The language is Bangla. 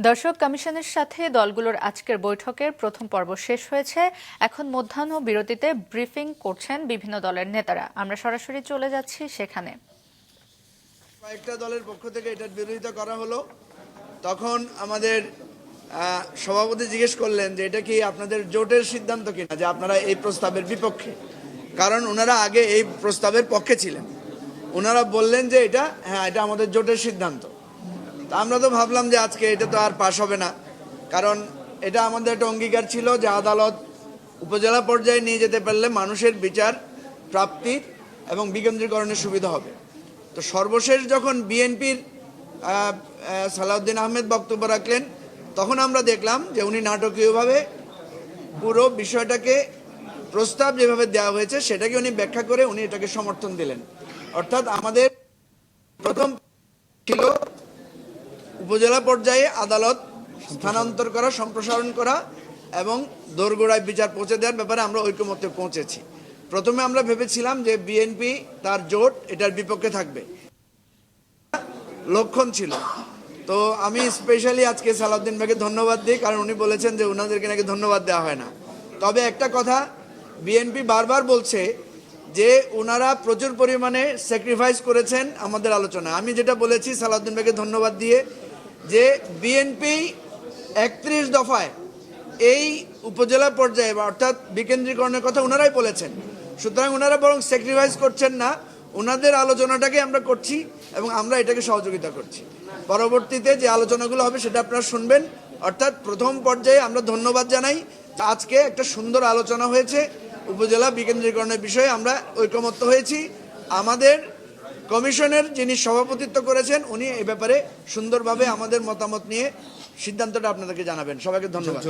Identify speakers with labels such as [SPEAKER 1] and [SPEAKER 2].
[SPEAKER 1] দর্শক, কমিশনের সাথে দলগুলোর আজকের বৈঠকের প্রথম পর্ব শেষ হয়েছে। এখন মধ্যাহ্ন বিরতিতে ব্রিফিং করছেন বিভিন্ন দলের নেতারা। আমরা সরাসরি চলে যাচ্ছি সেখানে।
[SPEAKER 2] কয়েকটা দলের পক্ষ থেকে এটার বিরোধিতা করা হলো। তখন আমাদের সভাপতি জিজ্ঞেস করলেন যে এটা কি আপনাদের জোটের সিদ্ধান্ত কিনা, যে আপনারা এই প্রস্তাবের বিপক্ষে। কারণ ওনারা আগে এই প্রস্তাবের পক্ষে ছিলেন। ওনারা বললেন যে এটা আমাদের জোটের সিদ্ধান্ত। তা আমরা তো ভাবলাম যে আজকে এটা তো আর পাশ হবে না, কারণ এটা আমাদের একটা অঙ্গীকার ছিল যে আদালত উপজেলা পর্যায়ে নিয়ে যেতে পারলে মানুষের বিচার প্রাপ্তির এবং বিকেন্দ্রীকরণের সুবিধা হবে। তো সর্বশেষ যখন বিএনপির সালাউদ্দিন আহমেদ বক্তব্য রাখলেন, তখন আমরা দেখলাম যে উনি নাটকীয়ভাবে পুরো বিষয়টাকে প্রস্তাব যেভাবে দেওয়া হয়েছে সেটাকে উনি ব্যাখ্যা করে উনি এটাকে সমর্থন দিলেন। অর্থাৎ আমাদের প্রথম ছিল উপজেলা পর্যায়ে আদালত স্থানান্তর করা, সম্প্রসারণ করা এবং দোরগোড়ায় বিচার পৌঁছে দেওয়ার ব্যাপারে আমরা ঐকমত্যে পৌঁছেছি। প্রথমে আমরা ভেবেছিলাম যে বিএনপি তার জোট এটার বিপক্ষে থাকবে, লক্ষণ ছিল। তো আমি স্পেশালি আজকে সালাউদ্দিন ভাইকে ধন্যবাদ দিই, কারণ উনি বলেছেন যে ওনাদেরকে নাকি ধন্যবাদ দেওয়া হয় না। তবে একটা কথা, বিএনপি বারবার বলছে যে ওনারা প্রচুর পরিমাণে স্যাক্রিফাইস করেছেন আমাদের আলোচনায়। আমি যেটা বলেছি সালাউদ্দিন ভাইকে ধন্যবাদ দিয়ে, যে বিএনপি 31 দফায় এই উপজেলা পর্যায়ে অর্থাৎ বিকেন্দ্রীকরণের কথা ওনারাই বলেছেন। সুতরাং ওনারা বরং স্যাক্রিফাইস করছেন না, ওনাদের আলোচনাটাকে আমরা করছি এবং আমরা এটাকে সহযোগিতা করছি। পরবর্তীতে যে আলোচনাগুলো হবে সেটা আপনারা শুনবেন। অর্থাৎ প্রথম পর্যায়ে আমরা ধন্যবাদ জানাই, আজকে একটা সুন্দর আলোচনা হয়েছে। উপজেলা বিকেন্দ্রীকরণের বিষয়ে আমরা ঐকমত্য হয়েছি। আমাদের কমিশনের যিনি সভাপতিত্ব করেছেন উনি এই ব্যাপারে সুন্দরভাবে আমাদের মতামত নিয়ে সিদ্ধান্তটা আপনাদেরকে জানাবেন। সবাইকে ধন্যবাদ।